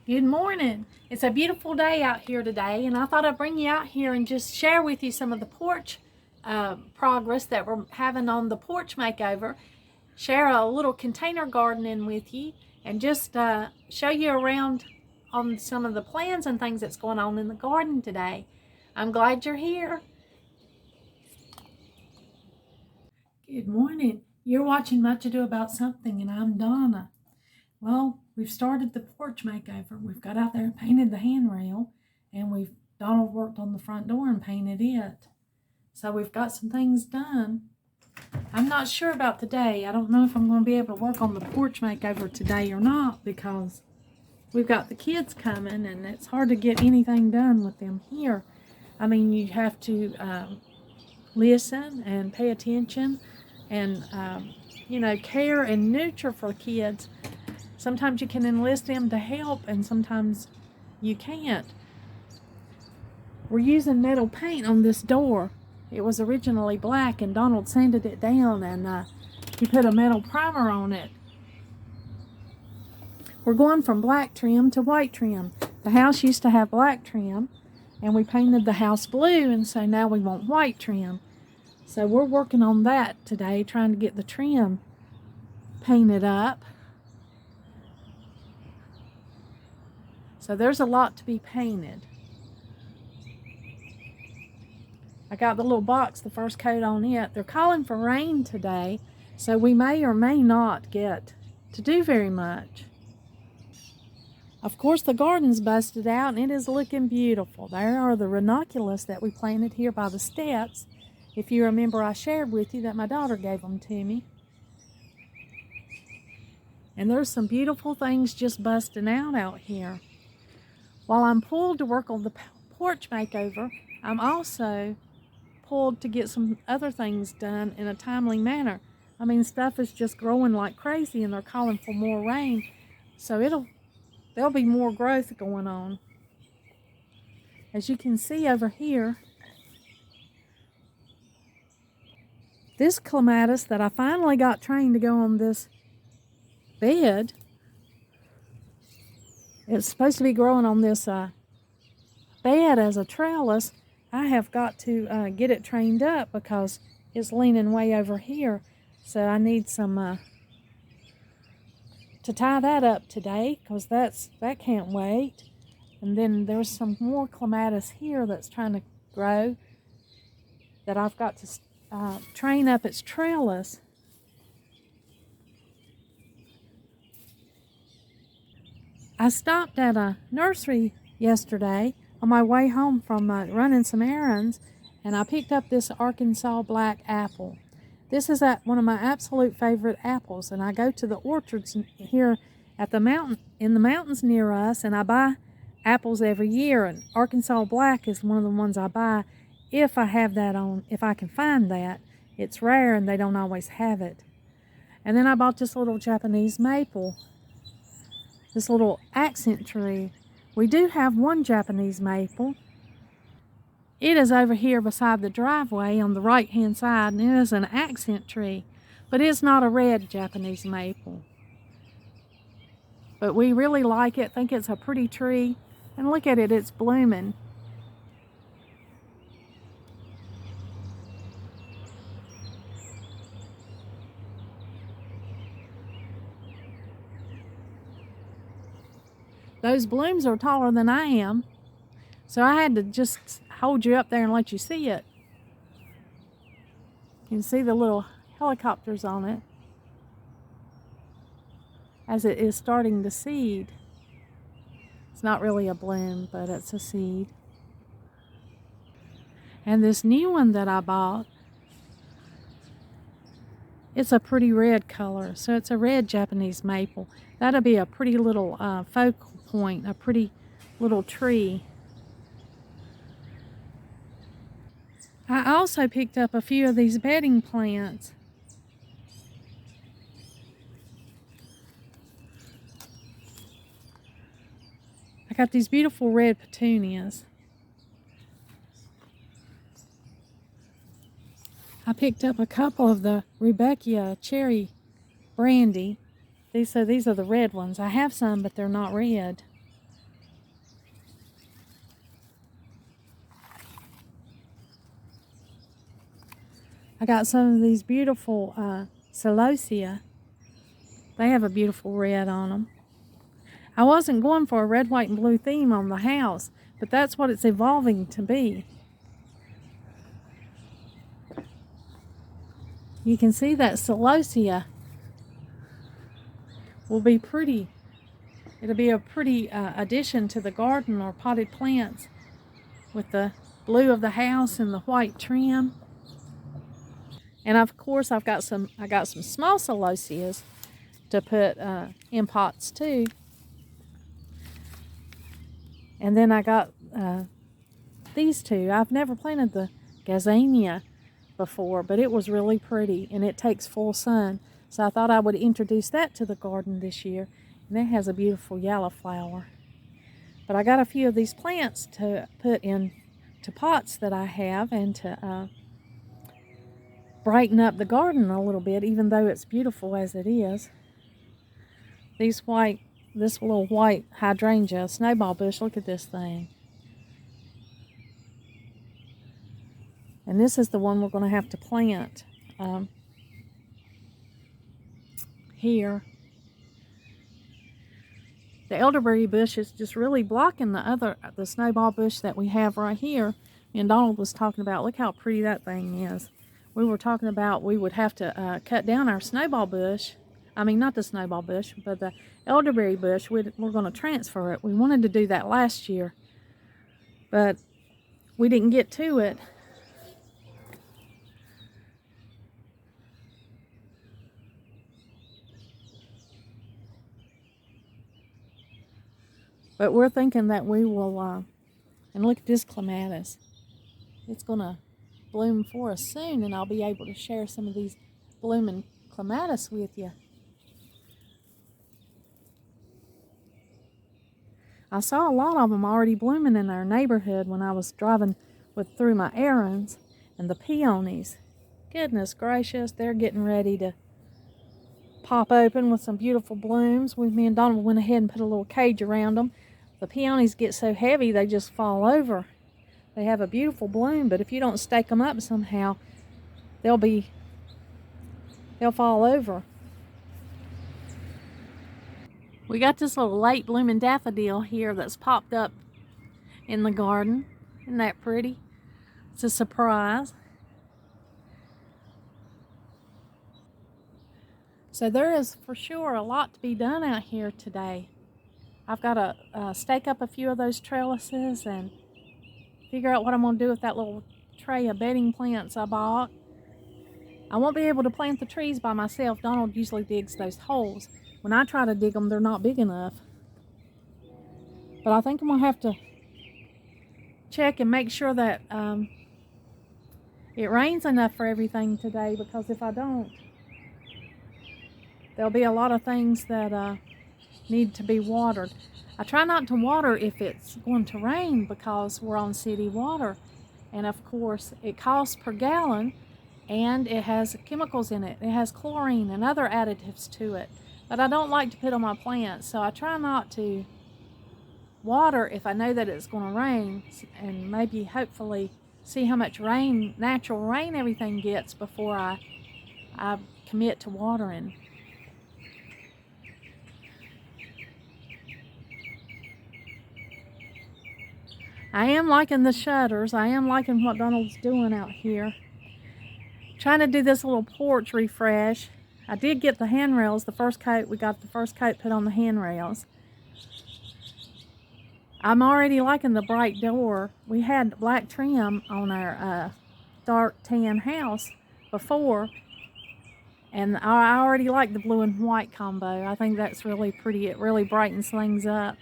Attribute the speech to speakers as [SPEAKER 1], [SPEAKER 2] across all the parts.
[SPEAKER 1] Good morning. It's a beautiful day out here today, and I thought I'd bring you out here and just share with you some of the porch progress that we're having on the porch makeover. Share a little container gardening with you and just show you around on some of the plans and things that's going on in the garden today. I'm glad you're here. Good morning. You're watching Much Ado About Something, and I'm Donna. Well, we've started the porch makeover. We've got out there and painted the handrail, and Donald worked on the front door and painted it. So we've got some things done. I'm not sure about today. I don't know if I'm going to be able to work on the porch makeover today or not, because we've got the kids coming and it's hard to get anything done with them here. I mean, you have to listen and pay attention and, care and nurture for kids. Sometimes you can enlist them to help, and sometimes you can't. We're using metal paint on this door. It was originally black, and Donald sanded it down, and he put a metal primer on it. We're going from black trim to white trim. The house used to have black trim, and we painted the house blue, and so now we want white trim. So we're working on that today, trying to get the trim painted up. So there's a lot to be painted. I got the little box, the first coat on it. They're calling for rain today, so we may or may not get to do very much. Of course, the garden's busted out and it is looking beautiful. There are the ranunculus that we planted here by the steps. If you remember, I shared with you that my daughter gave them to me. And there's some beautiful things just busting out here. While I'm pulled to work on the porch makeover, I'm also pulled to get some other things done in a timely manner. I mean, stuff is just growing like crazy, and they're calling for more rain, so there'll be more growth going on. As you can see over here, this clematis that I finally got trained to go on this bed, it's supposed to be growing on this bed as a trellis. I have got to get it trained up because it's leaning way over here. So I need some to tie that up today, because that can't wait. And then there's some more clematis here that's trying to grow that I've got to train up its trellis. I stopped at a nursery yesterday on my way home from running some errands, and I picked up this Arkansas black apple. This is one of my absolute favorite apples, and I go to the orchards here at the mountains near us, and I buy apples every year, and Arkansas black is one of the ones I buy if I can find that. It's rare and they don't always have it. And then I bought this little Japanese maple, this little accent tree. We do have one Japanese maple. It is over here beside the driveway on the right hand side, and it is an accent tree, but it's not a red Japanese maple. But we really like it, think it's a pretty tree, and look at it, it's blooming. Those blooms are taller than I am, so I had to just hold you up there and let you see it. You can see the little helicopters on it as it is starting to seed. It's not really a bloom, but it's a seed. And this new one that I bought, it's a pretty red color, so it's a red Japanese maple. That'll be a pretty little focal point, a pretty little tree. I also picked up a few of these bedding plants. I got these beautiful red petunias. I picked up a couple of the Rebecca cherry brandy. These are the red ones. I have some, but they're not red. I got some of these beautiful Celosia. They have a beautiful red on them. I wasn't going for a red, white, and blue theme on the house, but that's what it's evolving to be. You can see that Celosia will be pretty. It'll be a pretty addition to the garden or potted plants with the blue of the house and the white trim. And of course, I got some small Celosias to put in pots too. And then I got these two. I've never planted the Gazania before, but it was really pretty and it takes full sun. So I thought I would introduce that to the garden this year. And it has a beautiful yellow flower. But I got a few of these plants to put in to pots that I have and to brighten up the garden a little bit, even though it's beautiful as it is. This little white hydrangea snowball bush, look at this thing. And this is the one we're going to have to plant here. The elderberry bush is just really blocking the snowball bush that we have right here. And Donald was talking about, look how pretty that thing is. We were talking about we would have to cut down our snowball bush. I mean, not the snowball bush, but the elderberry bush. We're going to transfer it. We wanted to do that last year, but we didn't get to it. But we're thinking that we will, and look at this clematis. It's going to bloom for us soon, and I'll be able to share some of these blooming clematis with you. I saw a lot of them already blooming in our neighborhood when I was driving through my errands. And the peonies, goodness gracious, they're getting ready to pop open with some beautiful blooms. Me and Donald went ahead and put a little cage around them. The peonies get so heavy they just fall over. They have a beautiful bloom, but if you don't stake them up somehow, they'll fall over. We got this little late blooming daffodil here that's popped up in the garden. Isn't that pretty? It's a surprise. So there is for sure a lot to be done out here today. I've got to stake up a few of those trellises and figure out what I'm going to do with that little tray of bedding plants I bought. I won't be able to plant the trees by myself. Donald usually digs those holes. When I try to dig them, they're not big enough. But I think I'm going to have to check and make sure that it rains enough for everything today, because if I don't, there'll be a lot of things that need to be watered. I try not to water if it's going to rain because we're on city water. And of course, it costs per gallon and it has chemicals in it. It has chlorine and other additives to it that I don't like to put on my plants. So I try not to water if I know that it's going to rain, and maybe hopefully see how much rain, natural rain, everything gets before I commit to watering. I am liking the shutters. I am liking what Donald's doing out here. Trying to do this little porch refresh. I did get the handrails, the first coat. We got the first coat put on the handrails. I'm already liking the bright door. We had black trim on our dark tan house before, and I already like the blue and white combo. I think that's really pretty. It really brightens things up.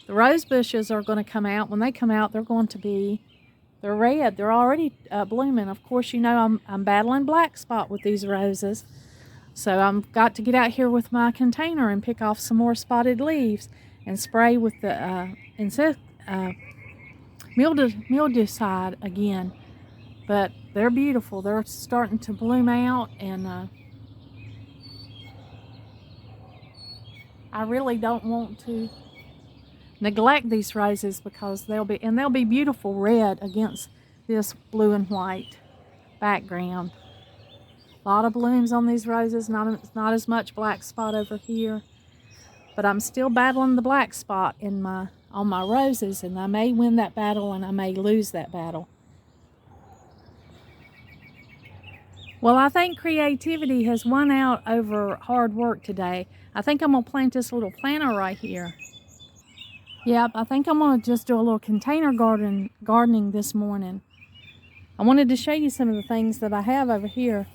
[SPEAKER 1] The rose bushes are going to come out. When they come out, they're red. They're already blooming. Of course, you know I'm battling black spot with these roses. So I've got to get out here with my container and pick off some more spotted leaves and spray with the mildewcide again. But they're beautiful. They're starting to bloom out, and I really don't want to neglect these roses because they'll be beautiful red against this blue and white background. A lot of blooms on these roses, not as much black spot over here. But I'm still battling the black spot on my roses, and I may win that battle and I may lose that battle. Well, I think creativity has won out over hard work today. I think I'm going to plant this little planter right here. Yep, I think I'm going to just do a little container gardening this morning. I wanted to show you some of the things that I have over here.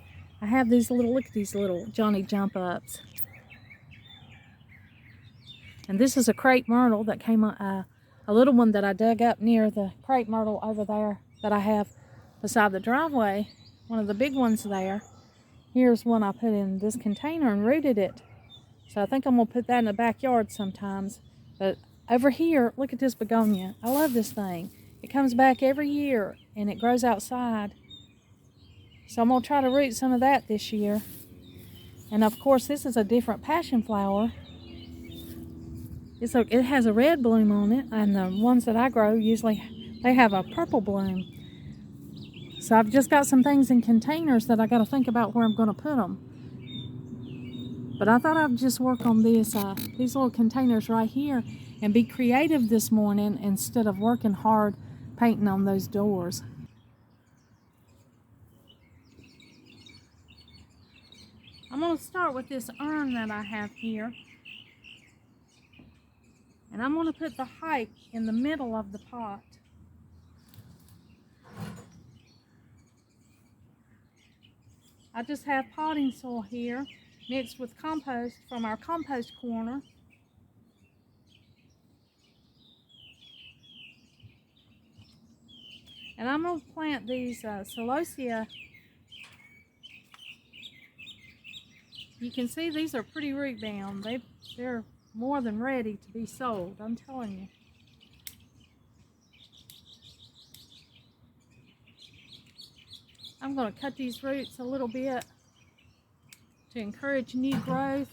[SPEAKER 1] I have these look at these little Johnny Jump Ups. And this is a crepe myrtle that came, a little one that I dug up near the crepe myrtle over there that I have beside the driveway. One of the big ones there. Here's one I put in this container and rooted it. So I think I'm going to put that in the backyard sometimes. But over here, look at this begonia. I love this thing. It comes back every year and it grows outside. So I'm going to try to root some of that this year. And of course, this is a different passion flower. It has a red bloom on it, and the ones that I grow usually they have a purple bloom. So I've just got some things in containers that I got to think about where I'm going to put them. But I thought I'd just work on these little containers right here and be creative this morning instead of working hard painting on those doors. I'm going to start with this urn that I have here. And I'm going to put the hike in the middle of the pot. I just have potting soil here mixed with compost from our compost corner. And I'm going to plant these Celosia. You can see these are pretty root bound. They're more than ready to be sold, I'm telling you. I'm going to cut these roots a little bit to encourage new growth.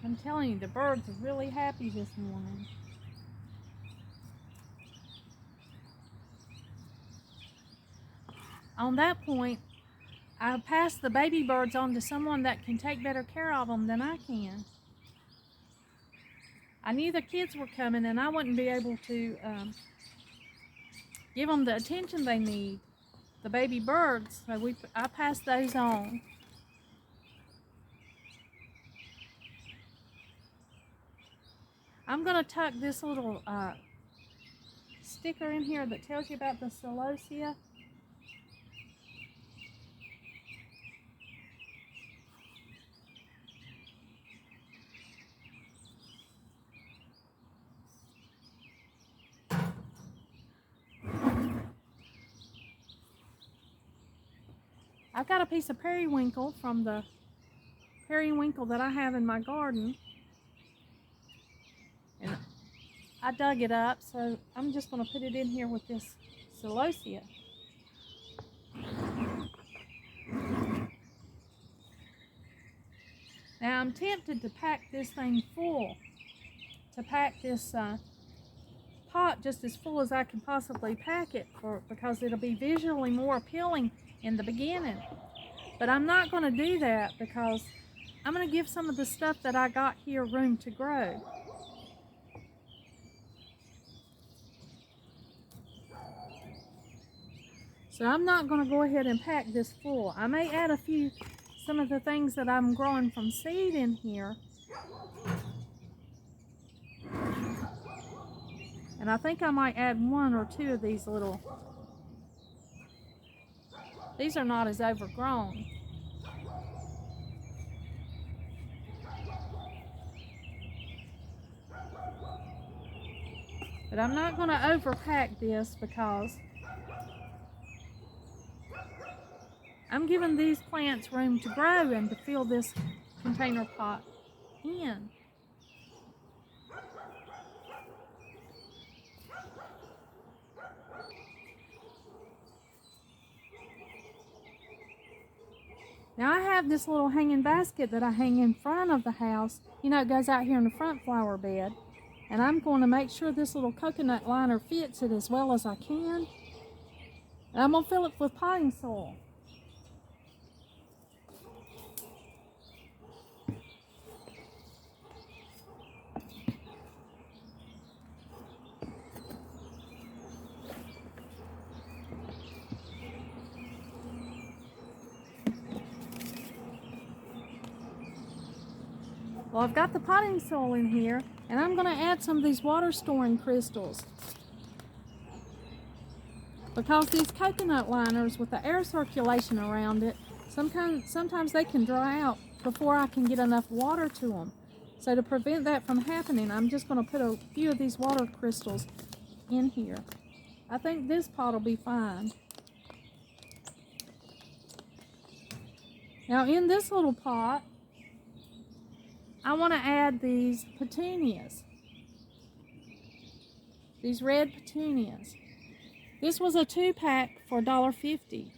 [SPEAKER 1] I'm telling you, the birds are really happy this morning. On that point, I passed the baby birds on to someone that can take better care of them than I can. I knew the kids were coming and I wouldn't be able to give them the attention they need, the baby birds, so I passed those on. I'm going to tuck this little sticker in here that tells you about the Celosia. I've got a piece of periwinkle from the periwinkle that I have in my garden. And I dug it up, so I'm just going to put it in here with this Celosia. Now I'm tempted to pack this thing full, to pack this pot just as full as I can possibly pack it because it'll be visually more appealing in the beginning. But I'm not going to do that because I'm going to give some of the stuff that I got here room to grow. So I'm not going to go ahead and pack this full. I may add some of the things that I'm growing from seed in here. And I think I might add 1 or 2 of these little, these are not as overgrown. But I'm not going to overpack this because I'm giving these plants room to grow and to fill this container pot in. Now I have this little hanging basket that I hang in front of the house. You know, it goes out here in the front flower bed. And I'm going to make sure this little coconut liner fits it as well as I can. And I'm going to fill it with potting soil. Well, I've got the potting soil in here, and I'm going to add some of these water storing crystals. Because these coconut liners with the air circulation around it, sometimes they can dry out before I can get enough water to them. So to prevent that from happening, I'm just going to put a few of these water crystals in here. I think this pot will be fine. Now in this little pot, I want to add these petunias. These red petunias. This was a 2-pack for $1.50.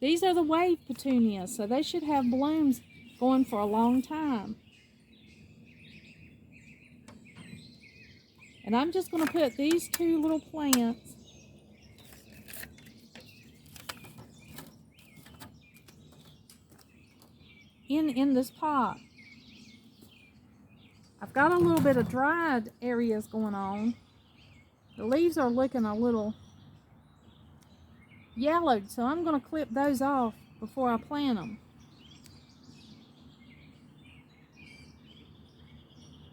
[SPEAKER 1] These are the wave petunias, so they should have blooms going for a long time. And I'm just going to put these 2 little plants in this pot. I've got a little bit of dried areas going on. The leaves are looking a little yellowed, so I'm going to clip those off before I plant them.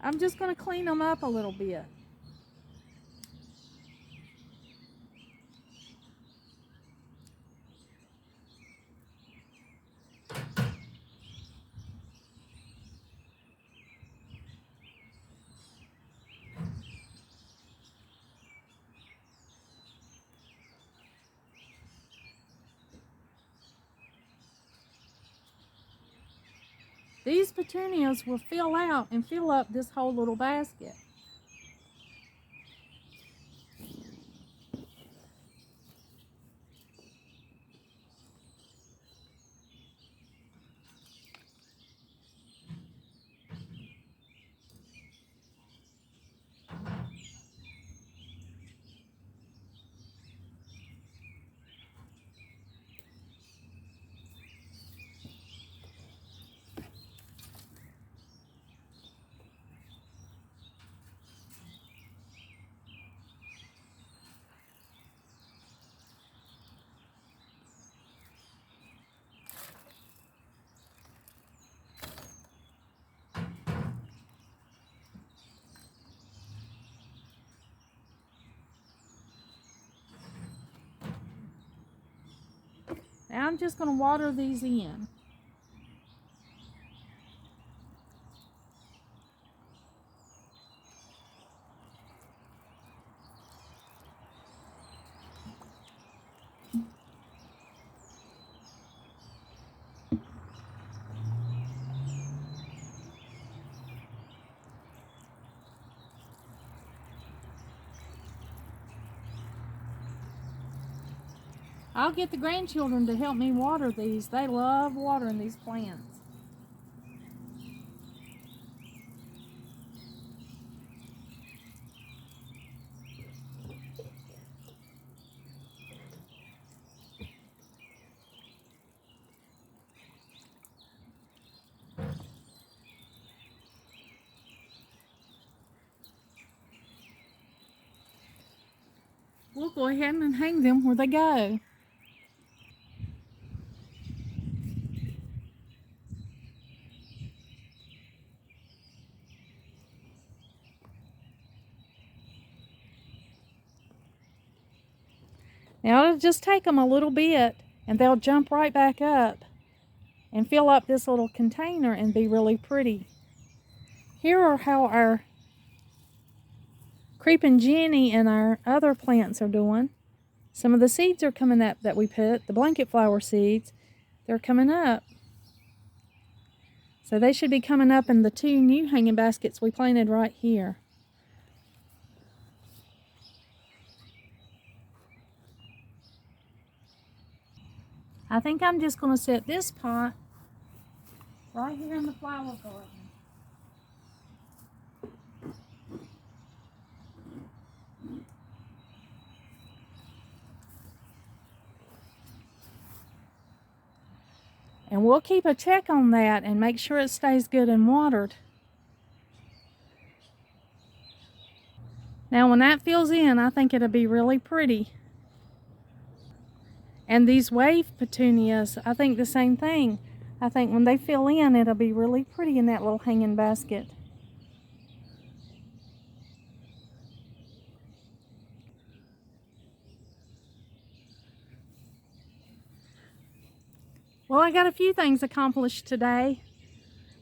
[SPEAKER 1] I'm just going to clean them up a little bit. These petunias will fill out and fill up this whole little basket. Now I'm just going to water these in. I'll get the grandchildren to help me water these. They love watering these plants. We'll go ahead and hang them where they go. Now it'll just take them a little bit and they'll jump right back up and fill up this little container and be really pretty. Here are how our Creeping Jenny and our other plants are doing. Some of the seeds are coming up that we put, the blanket flower seeds, they're coming up. So they should be coming up in the 2 new hanging baskets we planted right here. I think I'm just going to set this pot right here in the flower garden. And we'll keep a check on that and make sure it stays good and watered. Now when that fills in, I think it'll be really pretty. And these wave petunias, I think the same thing. I think when they fill in, it'll be really pretty in that little hanging basket. Well, I got a few things accomplished today.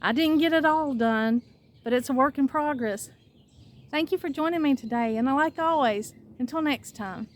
[SPEAKER 1] I didn't get it all done, but it's a work in progress. Thank you for joining me today, and like always, until next time.